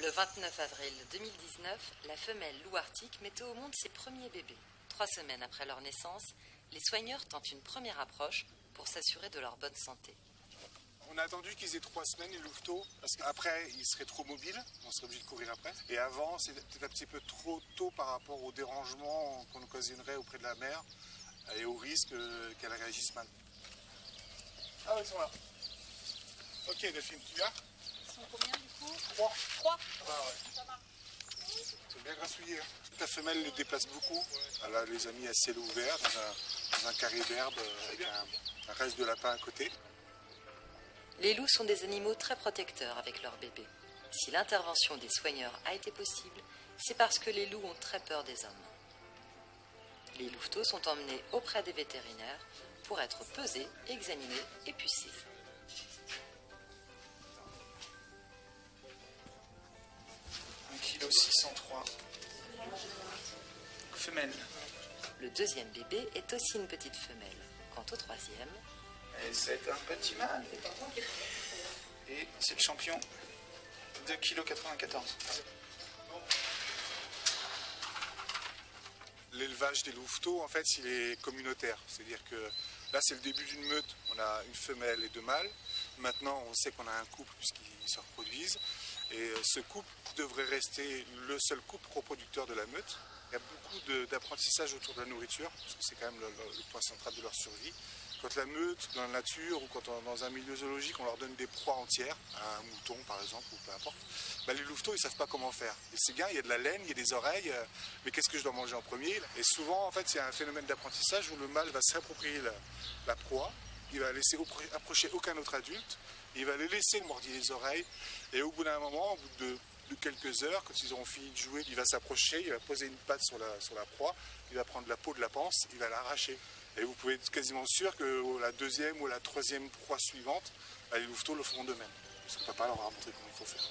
Le 29 avril 2019, la femelle loup arctique mettait au monde ses premiers bébés. 3 semaines après leur naissance, les soigneurs tentent une première approche pour s'assurer de leur bonne santé. On a attendu qu'ils aient 3 semaines, les louveteaux, parce qu'après, ils seraient trop mobiles, on serait obligé de courir après. Et avant, c'est peut-être un petit peu trop tôt par rapport au dérangement qu'on occasionnerait auprès de la mère et au risque qu'elle réagisse mal. Ah oui, ils sont là. Ok, Delphine, tu viens? Ils sont combien du coup? 3. 3. Ah ouais. Ça marche. C'est bien grassouillé. Hein. La femelle le déplace beaucoup. Elle a les a mis à ciel ouvert dans un carré d'herbe avec un reste de lapin à côté. Les loups sont des animaux très protecteurs avec leurs bébés. Si l'intervention des soigneurs a été possible, c'est parce que les loups ont très peur des hommes. Les louveteaux sont emmenés auprès des vétérinaires pour être pesés, examinés et pucés. Kilo 603. Femelle. Le deuxième bébé est aussi une petite femelle. Quant au troisième, Et c'est un petit mâle. Et c'est le champion. 2,94 kg. L'élevage des louveteaux, en fait, il est communautaire. C'est-à-dire que là, c'est le début d'une meute. On a une femelle et 2 mâles. Maintenant, on sait qu'on a un couple puisqu'ils se reproduisent. Et ce couple devrait rester le seul couple reproducteur de la meute. Il y a beaucoup d'apprentissage autour de la nourriture, parce que c'est quand même le point central de leur survie. Quand la meute, dans la nature ou quand dans un milieu zoologique, on leur donne des proies entières, un mouton par exemple, ou peu importe, bah, les louveteaux, ils ne savent pas comment faire. Et c'est bien, il y a de la laine, il y a des oreilles, mais qu'est-ce que je dois manger en premier? Et souvent, en fait, il y a un phénomène d'apprentissage où le mâle va s'approprier la proie, il va laisser approcher aucun autre adulte, il va les laisser mordiller les oreilles, et au bout d'un moment, au bout de quelques heures, quand ils auront fini de jouer, il va s'approcher, il va poser une patte sur la proie, il va prendre la peau de la panse, il va l'arracher. Et vous pouvez être quasiment sûr que la deuxième ou la troisième proie suivante, les louveteaux le feront de même. Parce que papa leur a montré comment il faut faire.